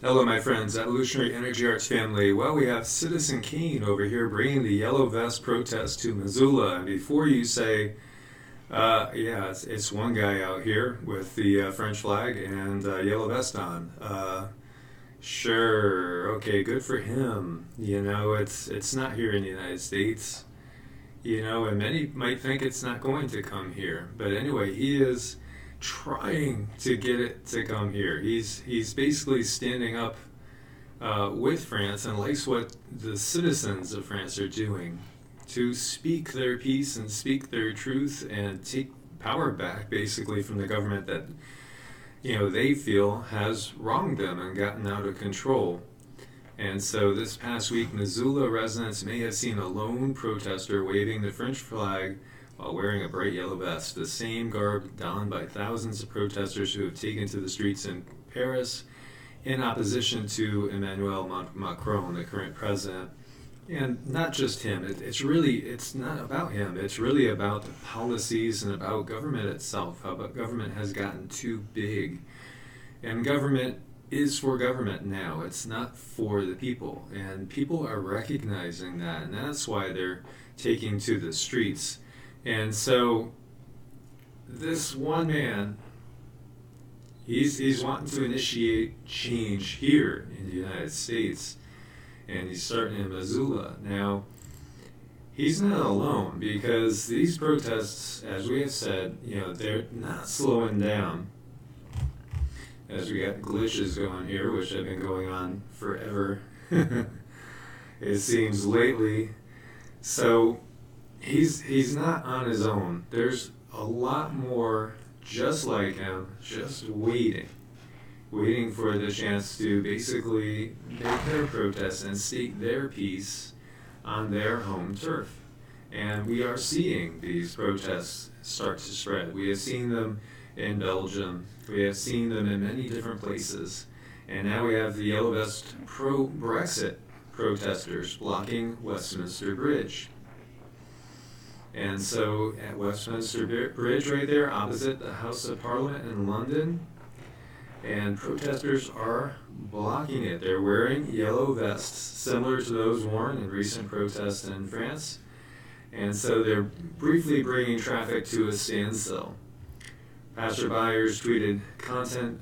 Hello, my friends, Evolutionary Energy Arts family. Well, we have Citizen Kane over here bringing the Yellow Vest protest to Missoula. And before you say, it's one guy out here with the French flag and yellow vest on. Sure, okay, good for him. It's not here in the United States. And many might think it's not going to come here. But anyway, he is trying to get it to come here. He's basically standing up with France and likes what the citizens of France are doing to speak their piece and speak their truth and take power back basically from the government that they feel has wronged them and gotten out of control. And so this past week, Missoula residents may have seen a lone protester waving the French flag while wearing a bright yellow vest, the same garb donned by thousands of protesters who have taken to the streets in Paris in opposition to Emmanuel Macron, the current president. And not just him, it's not about him, it's really about the policies and about government itself, how government has gotten too big. And government is for government now, it's not for the people. And people are recognizing that, and that's why they're taking to the streets. And so this one man, he's wanting to initiate change here in the United States, and he's starting in Missoula. Now, he's not alone because these protests, as we have said, they're not slowing down. As we got glitches going here, which have been going on forever, it seems lately. So he's not on his own. There's a lot more just like him, just waiting for the chance to basically make their protest and state their piece on their home turf. And we are seeing these protests start to spread. We have seen them in Belgium. We have seen them in many different places. And now we have the Yellow Vest pro-Brexit protesters blocking Westminster Bridge. And so at Westminster Bridge right there, opposite the House of Parliament in London, and protesters are blocking it. They're wearing yellow vests, similar to those worn in recent protests in France. And so they're briefly bringing traffic to a standstill. Passerbyers tweeted content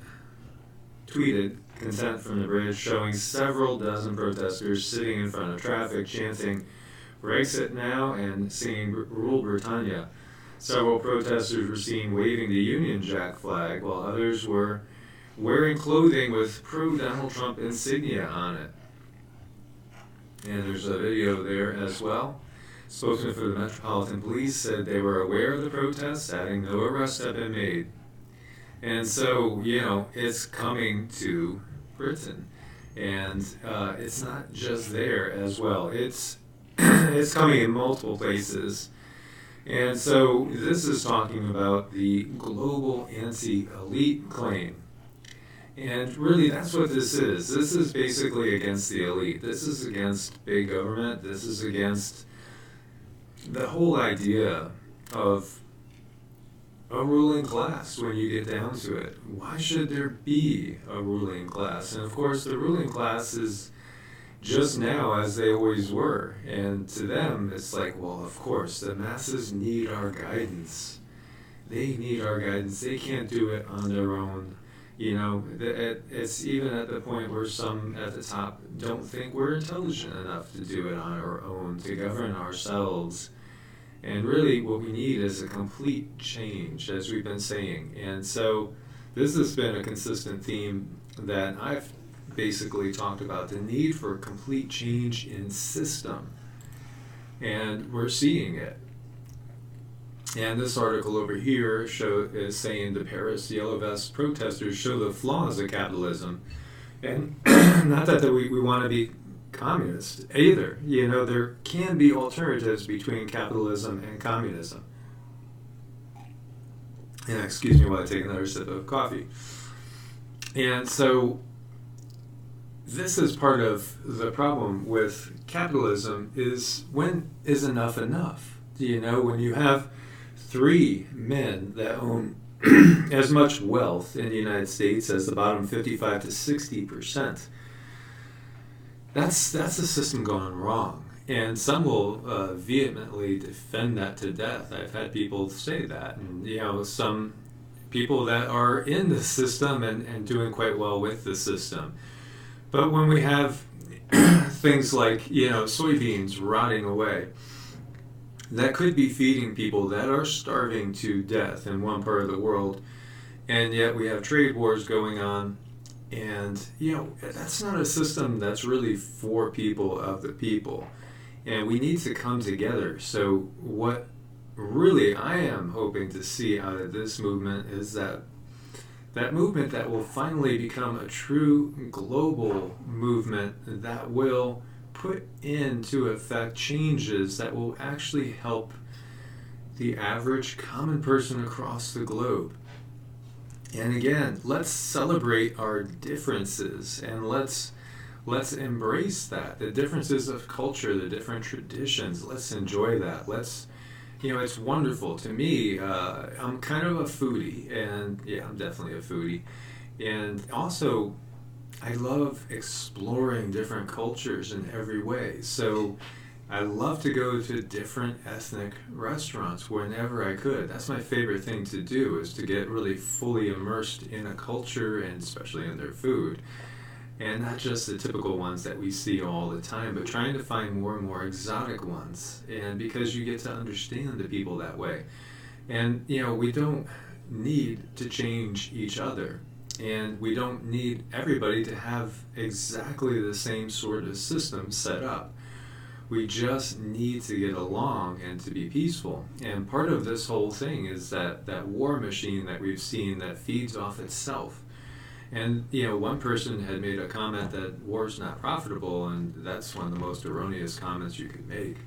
from the bridge, showing several dozen protesters sitting in front of traffic, chanting Brexit now and singing Rule Britannia. Several protesters were seen waving the Union Jack flag, while others were wearing clothing with pro-Donald Trump insignia on it. And there's a video there as well. Spokesman for the Metropolitan Police said they were aware of the protests, adding no arrests have been made. And so, it's coming to Britain. And it's not just there as well. It's coming in multiple places. And so this is talking about the global anti-elite claim. And really, that's what this is. This is basically against the elite. This is against big government. This is against the whole idea of a ruling class when you get down to it. Why should there be a ruling class? And of course, the ruling class is just now as they always were. And to them, it's like, well, of course, the masses need our guidance. They need our guidance. They can't do it on their own. It's even at the point where some at the top don't think we're intelligent enough to do it on our own, to govern ourselves. And really what we need is a complete change, as we've been saying. And so this has been a consistent theme that I've basically talked about, the need for complete change in system. And we're seeing it. And this article over here is saying the Paris Yellow Vest protesters show the flaws of capitalism. And not that we want to be communist either. There can be alternatives between capitalism and communism. And excuse me while I take another sip of coffee. And so this is part of the problem with capitalism is when is enough enough? When you have three men that own as much wealth in the United States as the bottom 55 to 60%. That's a system gone wrong. And some will vehemently defend that to death. I've had people say that. And, some people that are in the system and doing quite well with the system. But when we have things like, soybeans rotting away, that could be feeding people that are starving to death in one part of the world. And yet we have trade wars going on. And, that's not a system that's really for people of the people. And we need to come together. So what really I am hoping to see out of this movement is that movement that will finally become a true global movement that will put into effect changes that will actually help the average common person across the globe. And again, let's celebrate our differences, and let's embrace that. The differences of culture, the different traditions, let's enjoy that. It's wonderful. To me, I'm kind of a foodie, and yeah, I'm definitely a foodie. And also, I love exploring different cultures in every way. So I love to go to different ethnic restaurants whenever I could. That's my favorite thing to do, is to get really fully immersed in a culture, and especially in their food. And not just the typical ones that we see all the time, but trying to find more and more exotic ones. And because you get to understand the people that way. And, we don't need to change each other. And we don't need everybody to have exactly the same sort of system set up. We just need to get along and to be peaceful. And part of this whole thing is that war machine that we've seen that feeds off itself. And, one person had made a comment that war's not profitable, and that's one of the most erroneous comments you could make.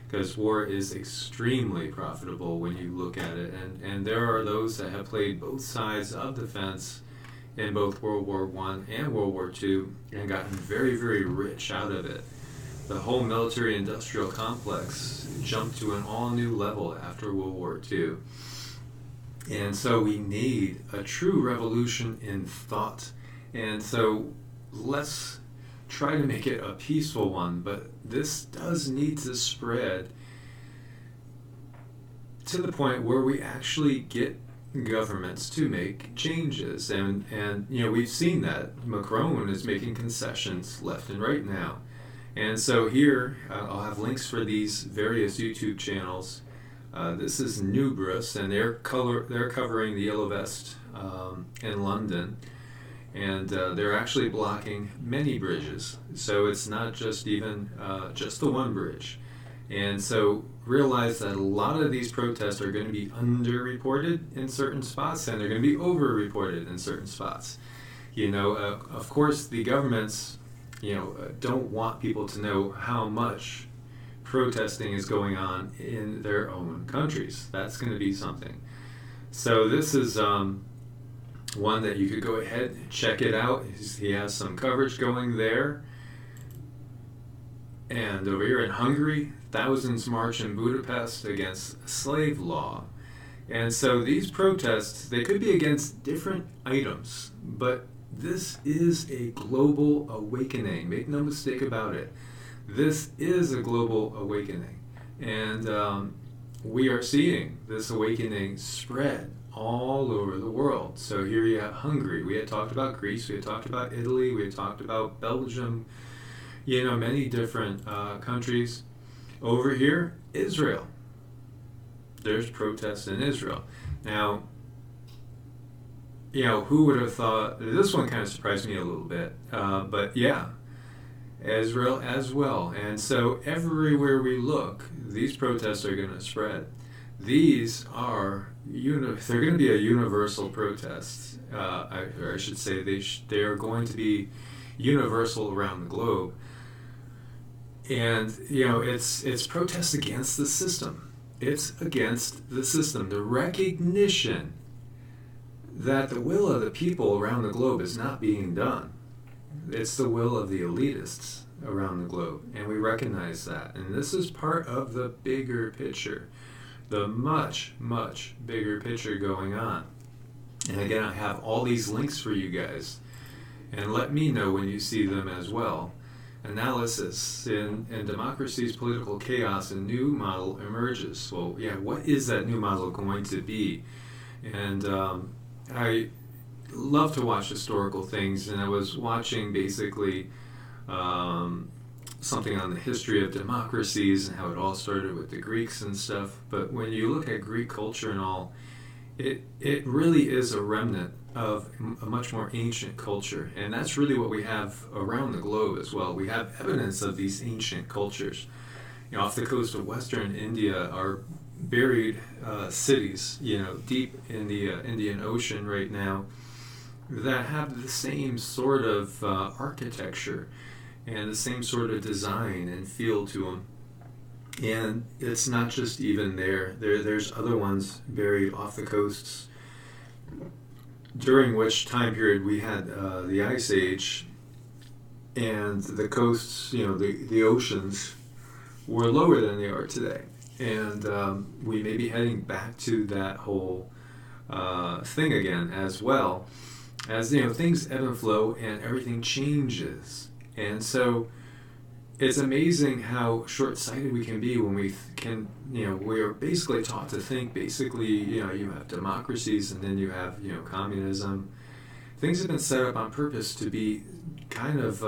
Because war is extremely profitable when you look at it. And there are those that have played both sides of the fence in both World War I and World War II and gotten very, very rich out of it. The whole military-industrial complex jumped to an all-new level after World War II. And so we need a true revolution in thought. And so let's try to make it a peaceful one, but this does need to spread to the point where we actually get governments to make changes. And we've seen that. Macron is making concessions left and right now. And so here, I'll have links for these various YouTube channels. This is Nubrus, and they're covering the Yellow Vest in London, and they're actually blocking many bridges. So it's not just even just the one bridge. And so realize that a lot of these protests are going to be underreported in certain spots, and they're going to be overreported in certain spots. Of course, the governments, don't want people to know how much protesting is going on in their own countries. That's going to be something. So this is one that you could go ahead and check it out. He has some coverage going there. And over here in Hungary, thousands march in Budapest against slave law. And so these protests, they could be against different items, but this is a global awakening. Make no mistake about it. This is a global awakening, and we are seeing this awakening spread all over the world. So here you have Hungary. We had talked about Greece. We had talked about Italy. We had talked about Belgium. Many different countries. Over here, Israel. There's protests in Israel. Now, who would have thought? This one kind of surprised me a little bit, but yeah. Israel as well. And so everywhere we look, these protests are going to spread. These are, they're going to be a universal protest. Or I should say they are going to be universal around the globe. And, it's protests against the system. It's against the system. The recognition that the will of the people around the globe is not being done. It's the will of the elitists around the globe, and we recognize that. And this is part of the bigger picture, the much, much bigger picture going on. And again, I have all these links for you guys. And let me know when you see them as well. Analysis. In democracy's political chaos, a new model emerges. Well, yeah, what is that new model going to be? And I love to watch historical things, and I was watching basically something on the history of democracies and how it all started with the Greeks and stuff. But when you look at Greek culture and all, it really is a remnant of a much more ancient culture. And that's really what we have around the globe as well. We have evidence of these ancient cultures. You know, off the coast of Western India are buried cities, you know, deep in the Indian Ocean right now, that have the same sort of architecture and the same sort of design and feel to them. And it's not just even there's other ones buried off the coasts, during which time period we had the Ice Age, and the coasts, you know, the oceans were lower than they are today. And we may be heading back to that whole thing again, as well as, you know, things ebb and flow and everything changes. And so it's amazing how short-sighted we can be when we can, you know, we're basically taught to think, basically, you know, you have democracies and then you have, you know, communism. Things have been set up on purpose to be kind of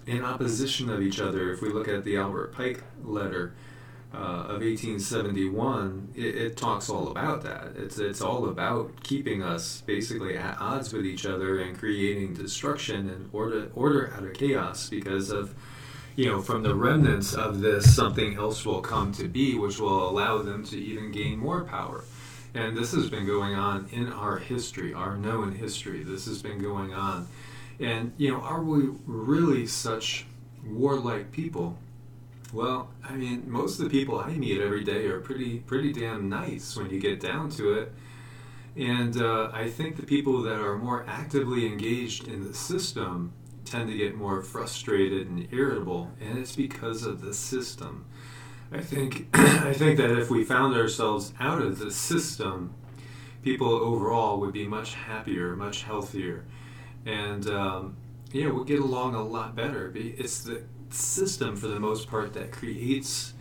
in opposition of each other. If we look at the Albert Pike letter of 1871, it talks all about that. It's all about keeping us basically at odds with each other and creating destruction and order out of chaos, because of, you know, from the remnants of this, something else will come to be, which will allow them to even gain more power. And this has been going on in our history, our known history. This has been going on. And, you know, are we really such warlike people? Well, I mean, most of the people I meet every day are pretty damn nice when you get down to it. And I think the people that are more actively engaged in the system tend to get more frustrated and irritable, and it's because of the system. I think that if we found ourselves out of the system, people overall would be much happier, much healthier, and yeah, we'll get along a lot better. It's the system, for the most part, that creates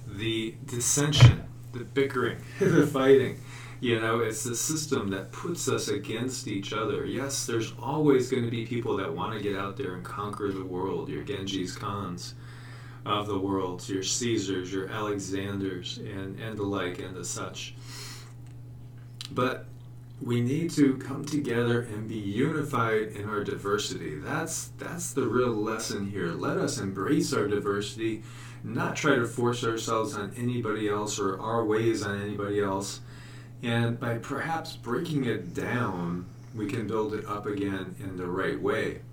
the dissension, the bickering, the fighting. You know, it's the system that puts us against each other. Yes, there's always going to be people that want to get out there and conquer the world. Your Genghis Khans of the world, your Caesars, your Alexanders, and the like, and the such. But we need to come together and be unified in our diversity. That's the real lesson here. Let us embrace our diversity, not try to force ourselves on anybody else or our ways on anybody else. And by perhaps breaking it down, we can build it up again in the right way.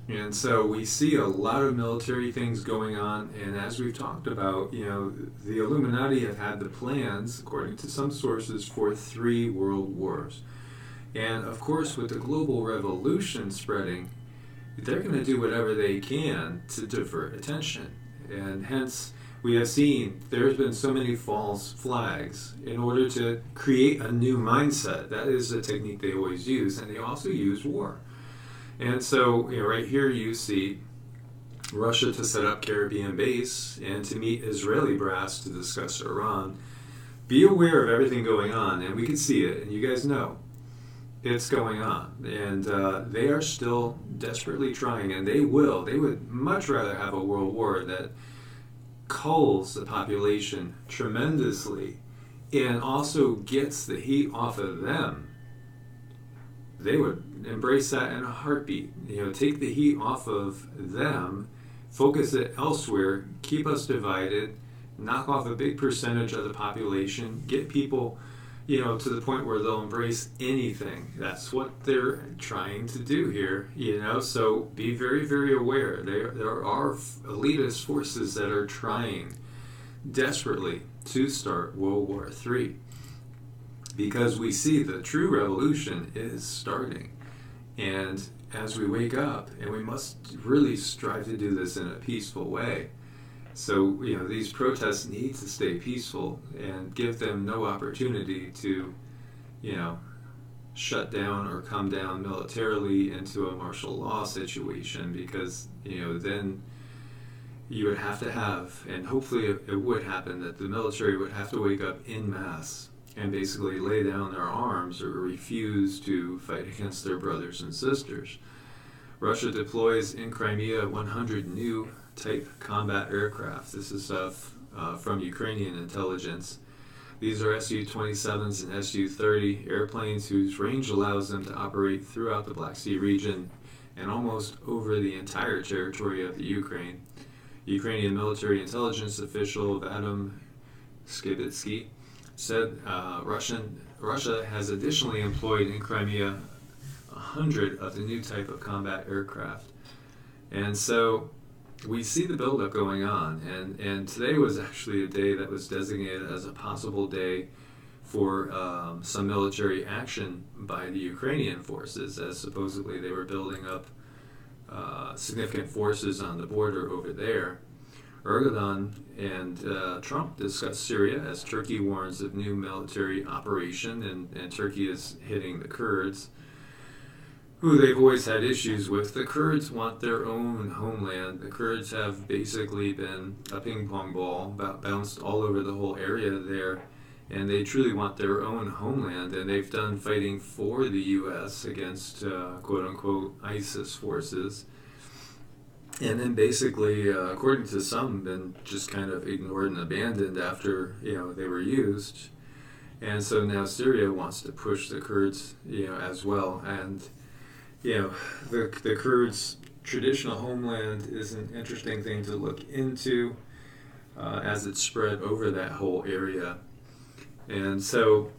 And so we see a lot of military things going on, and as we've talked about, you know, the Illuminati have had the plans, according to some sources, for 3 world wars. And of course, with the global revolution spreading, they're going to do whatever they can to divert attention. And hence, we have seen there's been so many false flags in order to create a new mindset. That is a technique they always use, and they also use war. And so, you know, right here you see Russia to set up Caribbean base and to meet Israeli brass to discuss Iran. Be aware of everything going on, and we can see it, and you guys know it's going on. And they are still desperately trying, and they would much rather have a world war that culls the population tremendously and also gets the heat off of them. They would embrace that in a heartbeat. You know, take the heat off of them, focus it elsewhere, keep us divided, knock off a big percentage of the population, get people, you know, to the point where they'll embrace anything. That's what they're trying to do here, you know, so be very, very aware. There are elitist forces that are trying desperately to start World War III, because we see the true revolution is starting. And as we wake up, and we must really strive to do this in a peaceful way. So, you know, these protests need to stay peaceful and give them no opportunity to, shut down or come down militarily into a martial law situation, because then you would have to have, and hopefully it would happen, that the military would have to wake up en masse and basically lay down their arms or refuse to fight against their brothers and sisters. Russia deploys in Crimea 100 new type combat aircraft. This is stuff from Ukrainian intelligence. These are Su-27s and Su-30 airplanes whose range allows them to operate throughout the Black Sea region and almost over the entire territory of the Ukraine. Ukrainian military intelligence official Vadim Skibitsky said Russia has additionally employed in Crimea 100 of the new type of combat aircraft. And so we see the buildup going on, and today was actually a day that was designated as a possible day for some military action by the Ukrainian forces, as supposedly they were building up significant forces on the border over there. Erdogan and Trump discussed Syria as Turkey warns of new military operation, and Turkey is hitting the Kurds, who they've always had issues with. The Kurds want their own homeland. The Kurds have basically been a ping pong ball, bounced all over the whole area there, and they truly want their own homeland, and they've done fighting for the U.S. against quote-unquote ISIS forces, and then basically, according to some, been just kind of ignored and abandoned after they were used. And so now Syria wants to push the Kurds as well, and the Kurds' traditional homeland is an interesting thing to look into as it's spread over that whole area. And so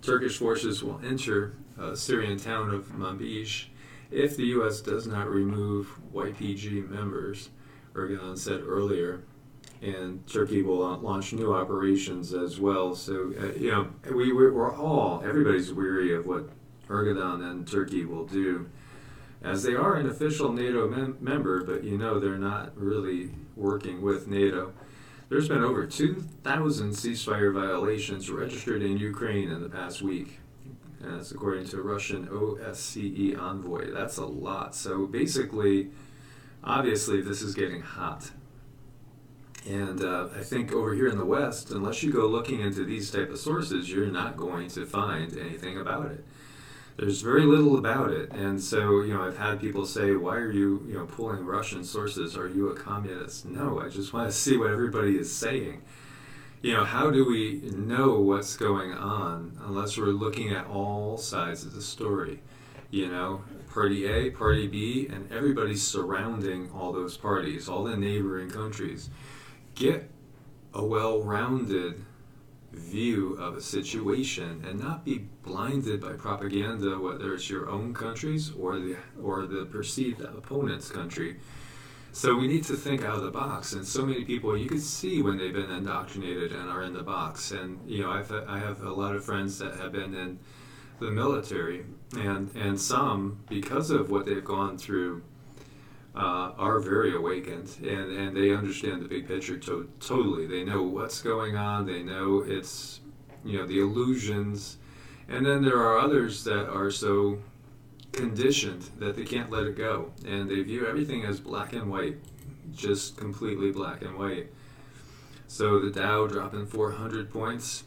Turkish forces will enter the Syrian town of Manbij if the U.S. does not remove YPG members, Erdogan said earlier, and Turkey will launch new operations as well. So, everybody's weary of what Erdogan and Turkey will do, as they are an official NATO member, but they're not really working with NATO. There's been over 2,000 ceasefire violations registered in Ukraine in the past week. And that's according to Russian OSCE envoy. That's a lot. So basically, obviously, this is getting hot. And I think over here in the West, unless you go looking into these type of sources, you're not going to find anything about it. There's very little about it. And so, I've had people say, why are you, pulling Russian sources? Are you a communist? No, I just want to see what everybody is saying. How do we know what's going on unless we're looking at all sides of the story? Party A, Party B, and everybody surrounding all those parties, all the neighboring countries. Get a well-rounded view of a situation and not be blinded by propaganda, whether it's your own countries or the perceived opponent's country. So we need to think out of the box, and so many people, you can see when they've been indoctrinated and are in the box. And I have a lot of friends that have been in the military, and some, because of what they've gone through, are very awakened, and they understand the big picture totally. They know what's going on. They know it's the illusions, and then there are others that are so conditioned that they can't let it go, and they view everything as black and white, just completely black and white. So the Dow dropping 400 points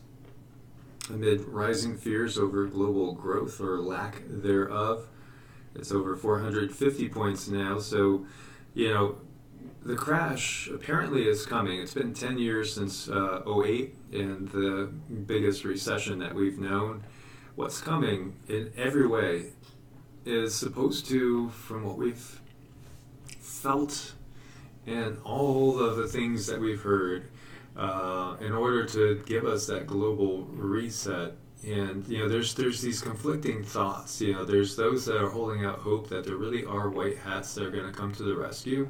amid rising fears over global growth or lack thereof. It's over 450 points now. So the crash apparently is coming. It's been 10 years since 2008 and the biggest recession that we've known. What's coming in every way is supposed to, from what we've felt and all of the things that we've heard, in order to give us that global reset. And there's these conflicting thoughts. There's those that are holding out hope that there really are white hats that are going to come to the rescue,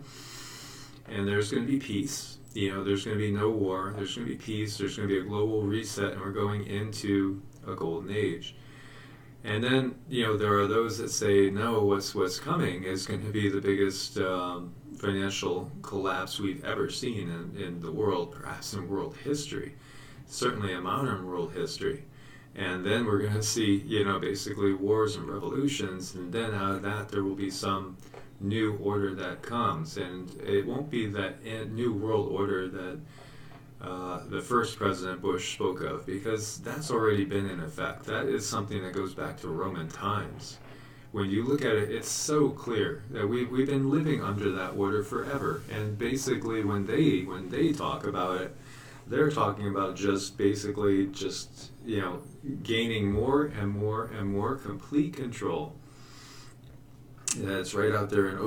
and there's going to be peace. There's going to be no war. There's going to be peace. There's going to be a global reset, and we're going into a golden age. And then, there are those that say, no, what's coming is going to be the biggest financial collapse we've ever seen in the world, perhaps in world history, certainly in modern world history. And then we're going to see, basically wars and revolutions, and then out of that there will be some new order that comes, and it won't be that new world order that the first President Bush spoke of, because that's already been in effect. That is something that goes back to Roman times. When you look at it, it's so clear that we've been living under that order forever. And basically, when they talk about it, they're talking about just gaining more and more and more complete control. That's right out there in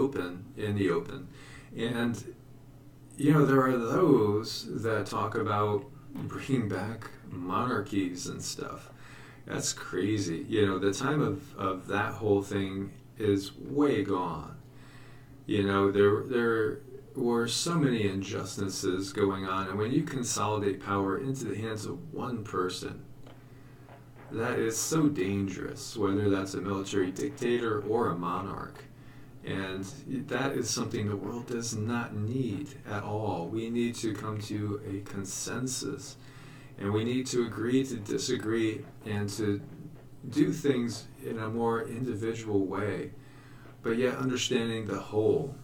the open. And there are those that talk about bringing back monarchies and stuff. That's crazy. The time of that whole thing is way gone. There were so many injustices going on, and when you consolidate power into the hands of one person, that is so dangerous, whether that's a military dictator or a monarch. And that is something the world does not need at all. We need to come to a consensus, and we need to agree to disagree and to do things in a more individual way, but yet understanding the whole.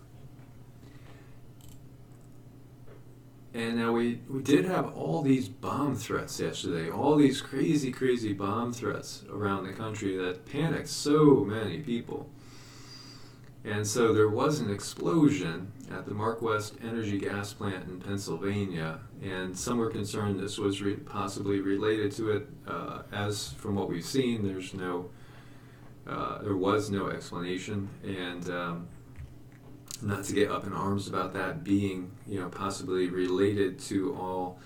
And now we did have all these bomb threats yesterday, all these crazy, crazy bomb threats around the country that panicked so many people. And so there was an explosion at the Mark West Energy gas plant in Pennsylvania, and some were concerned this was possibly related to it. As from what we've seen, there was no explanation, and not to get up in arms about that being, possibly related to all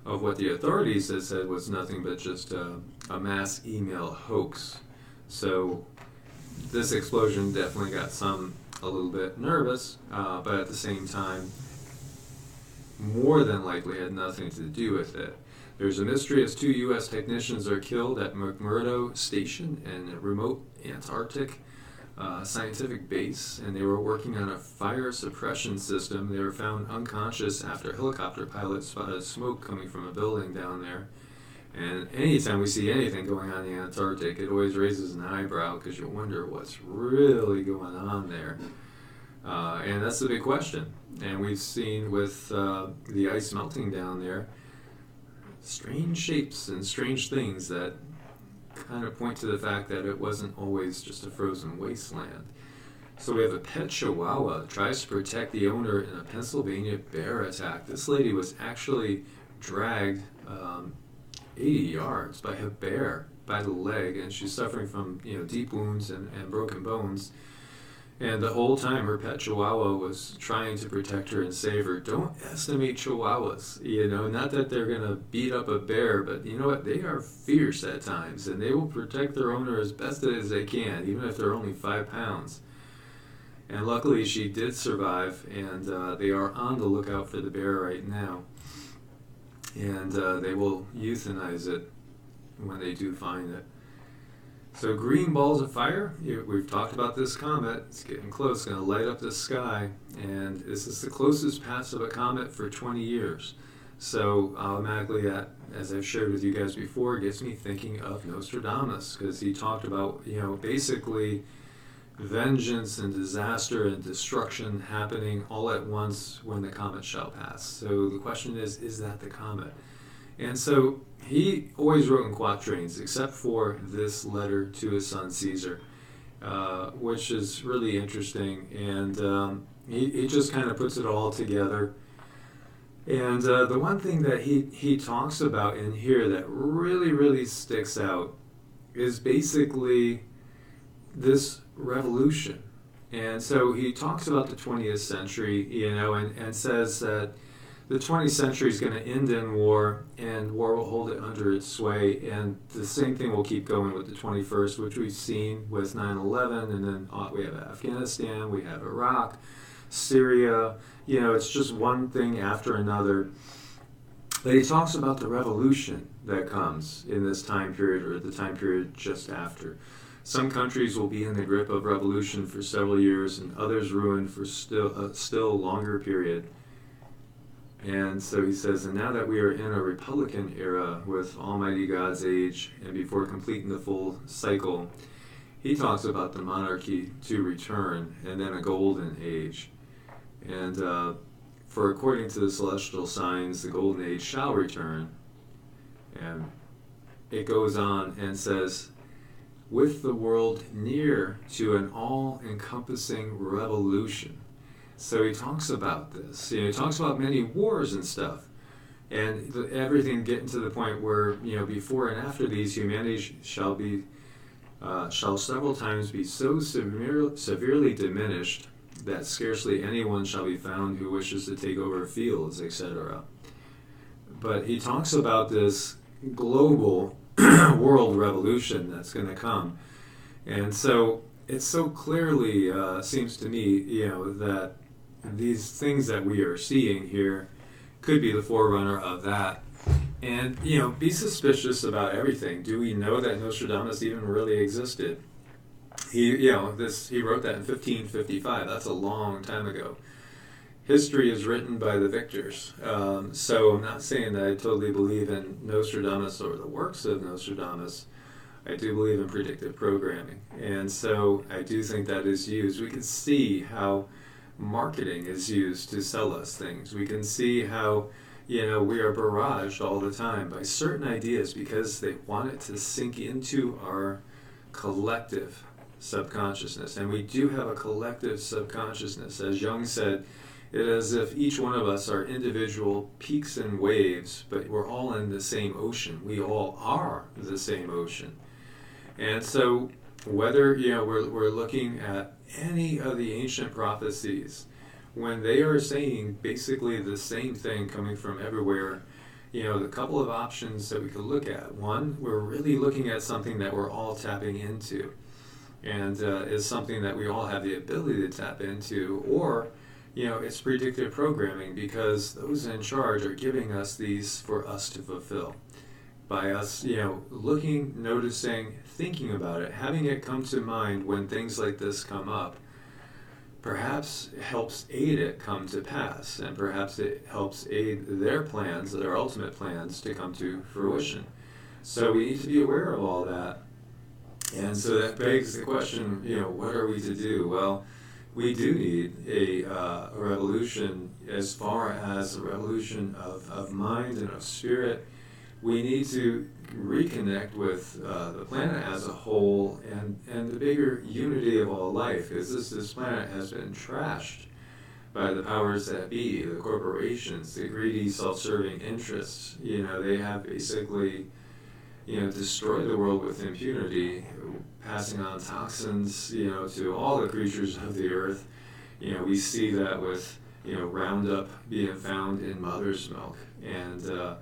of what the authorities had said was nothing but just a mass email hoax. So this explosion definitely got some a little bit nervous, but at the same time, more than likely had nothing to do with it. There's a mystery as 2 U.S. technicians are killed at McMurdo Station in a remote Antarctic scientific base, and they were working on a fire suppression system. They were found unconscious after a helicopter pilot spotted smoke coming from a building down there. And anytime we see anything going on in the Antarctic, it always raises an eyebrow, because you wonder what's really going on there. And that's the big question. And we've seen with the ice melting down there, strange shapes and strange things that kind of point to the fact that it wasn't always just a frozen wasteland. So we have a pet chihuahua that tries to protect the owner in a Pennsylvania bear attack. This lady was actually dragged 80 yards by a bear by the leg, and she's suffering from deep wounds and broken bones. And the whole time her pet chihuahua was trying to protect her and save her. Don't estimate chihuahuas, not that they're going to beat up a bear, but you know what, they are fierce at times, and they will protect their owner as best as they can, even if they're only 5 pounds. And luckily she did survive, and they are on the lookout for the bear right now. And they will euthanize it when they do find it. So green balls of fire, we've talked about this comet. It's getting close, it's going to light up the sky, and this is the closest pass of a comet for 20 years. So automatically that, as I've shared with you guys before, gets me thinking of Nostradamus, because he talked about, basically vengeance and disaster and destruction happening all at once when the comet shall pass. So the question is that the comet? And so he always wrote in quatrains, except for this letter to his son Caesar, which is really interesting. And he just kind of puts it all together. And the one thing that he talks about in here that really, really sticks out is basically this revolution. And so he talks about the 20th century, and says that the 20th century is going to end in war, and war will hold it under its sway, and the same thing will keep going with the 21st, which we've seen with 9/11, and then we have Afghanistan, we have Iraq, Syria, it's just one thing after another. But he talks about the revolution that comes in this time period, or the time period just after. Some countries will be in the grip of revolution for several years, and others ruined for still longer period. And so he says, and now that we are in a Republican era with Almighty God's age, and before completing the full cycle, he talks about the monarchy to return, and then a golden age. And for according to the celestial signs, the golden age shall return. And it goes on and says, with the world near to an all-encompassing revolution. So he talks about this. He talks about many wars and stuff, and everything getting to the point where, before and after these, humanity shall several times be so severely diminished that scarcely anyone shall be found who wishes to take over fields, etc. But he talks about this global world revolution that's going to come, and so it so clearly seems to me, that these things that we are seeing here could be the forerunner of that. And, be suspicious about everything. Do we know that Nostradamus even really existed? He wrote that in 1555. That's a long time ago. History is written by the victors. So I'm not saying that I totally believe in Nostradamus or the works of Nostradamus. I do believe in predictive programming. And so I do think that is used. We can see how marketing is used to sell us things. We can see how, we are barraged all the time by certain ideas because they want it to sink into our collective subconsciousness. And we do have a collective subconsciousness. As Jung said, it is as if each one of us are individual peaks and waves, but we're all in the same ocean. We all are the same ocean. And so whether we're looking at any of the ancient prophecies, when they are saying basically the same thing coming from everywhere, the couple of options that we could look at. One, we're really looking at something that we're all tapping into, and is something that we all have the ability to tap into, or it's predictive programming because those in charge are giving us these for us to fulfill. By us, looking, noticing, thinking about it, having it come to mind when things like this come up, perhaps helps aid it come to pass, and perhaps it helps aid their plans, their ultimate plans, to come to fruition. So we need to be aware of all that. And so that begs the question, what are we to do? Well, we do need a revolution as far as a revolution of mind and of spirit. We need to reconnect with the planet as a whole and the bigger unity of all life, because this planet has been trashed by the powers that be, the corporations, the greedy, self-serving interests. They have basically, destroyed the world with impunity, passing on toxins, to all the creatures of the earth. We see that with, Roundup being found in mother's milk, and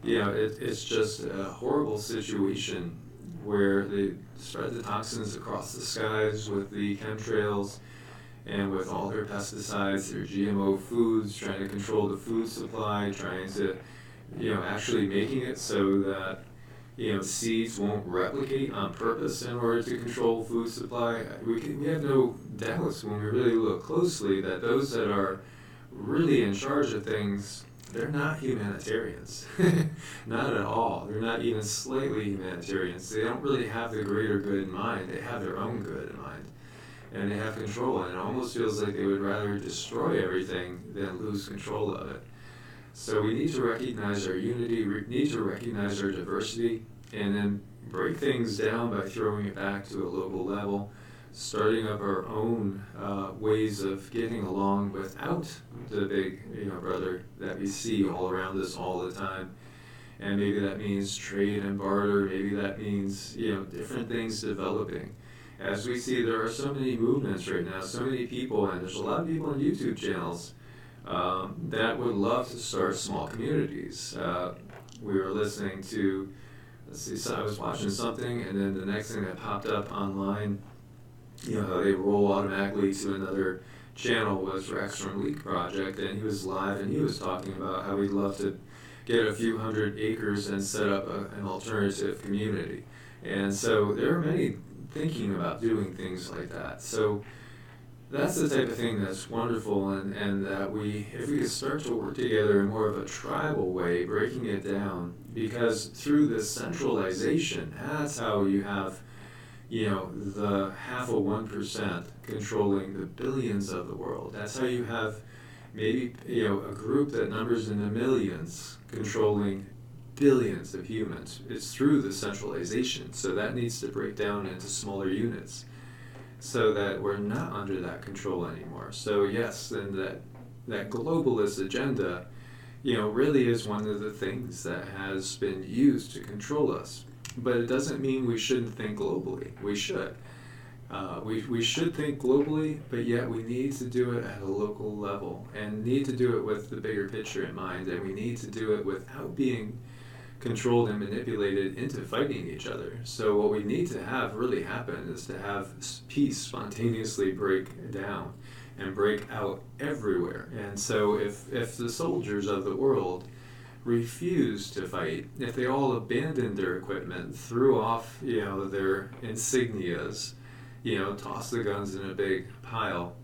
it's just a horrible situation where they spread the toxins across the skies with the chemtrails and with all their pesticides, their GMO foods, trying to control the food supply, trying to, actually making it so that, seeds won't replicate on purpose in order to control food supply. We have no doubts when we really look closely that those that are really in charge of things, they're not humanitarians. Not at all. They're not even slightly humanitarians. They don't really have the greater good in mind. They have their own good in mind. And they have control. And it almost feels like they would rather destroy everything than lose control of it. So we need to recognize our unity, we need to recognize our diversity, and then break things down by throwing it back to a local level, starting up our own ways of getting along without the big, brother that we see all around us all the time. And maybe that means trade and barter, maybe that means, different things developing. As we see, there are so many movements right now, so many people, and there's a lot of people on YouTube channels that would love to start small communities. We were listening to, so I was watching something, and then the next thing that popped up online, they roll automatically to another channel, was Rex from Leak Project, and he was live, and he was talking about how he'd love to get a few hundred acres and set up an alternative community. And so there are many thinking about doing things like that. So that's the type of thing that's wonderful, and that if we could start to work together in more of a tribal way, breaking it down, because through this centralization, that's how you have, the half of 1% controlling the billions of the world. That's how you have maybe, a group that numbers in the millions controlling billions of humans. It's through the centralization, so that needs to break down into smaller units, so that we're not under that control anymore. So yes, then that globalist agenda, really is one of the things that has been used to control us. But it doesn't mean we shouldn't think globally. We should. We should think globally, but yet we need to do it at a local level, and need to do it with the bigger picture in mind, and we need to do it without being controlled and manipulated into fighting each other. So what we need to have really happen is to have peace spontaneously break down and break out everywhere. And so if the soldiers of the world refuse to fight, if they all abandoned their equipment, threw off their insignias, tossed the guns in a big pile,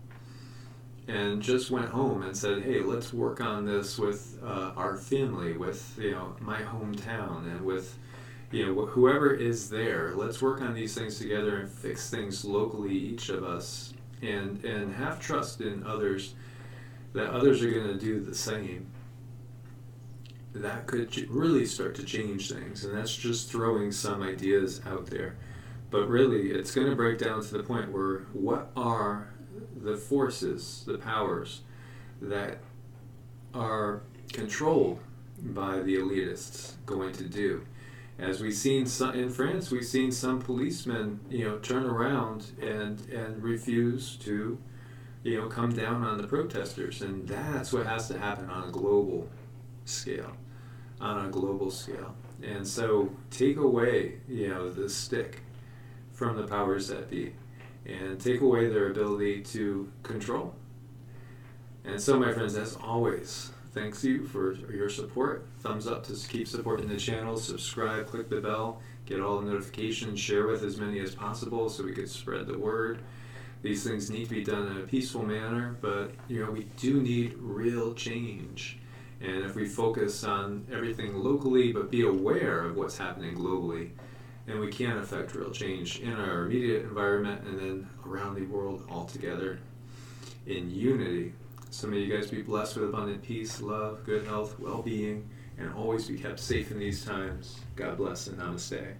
and just went home and said, hey, let's work on this with our family, with my hometown, and with whoever is there. Let's work on these things together and fix things locally, each of us, and have trust in others, that others are going to do the same. That could really start to change things, and that's just throwing some ideas out there. But really, it's going to break down to the point where what are the forces, the powers that are controlled by the elitists going to do? As we've seen in France, we've seen some policemen, turn around and refuse to, come down on the protesters, and that's what has to happen on a global scale. And so take away, the stick from the powers that be, and take away their ability to control. And so, my friends, as always, thanks you for your support. Thumbs up to keep supporting the channel. Subscribe, click the bell, get all the notifications, share with as many as possible so we could spread the word. These things need to be done in a peaceful manner, but we do need real change. And if we focus on everything locally but be aware of what's happening globally, then we can affect real change in our immediate environment and then around the world altogether in unity. So may you guys be blessed with abundant peace, love, good health, well-being, and always be kept safe in these times. God bless and namaste.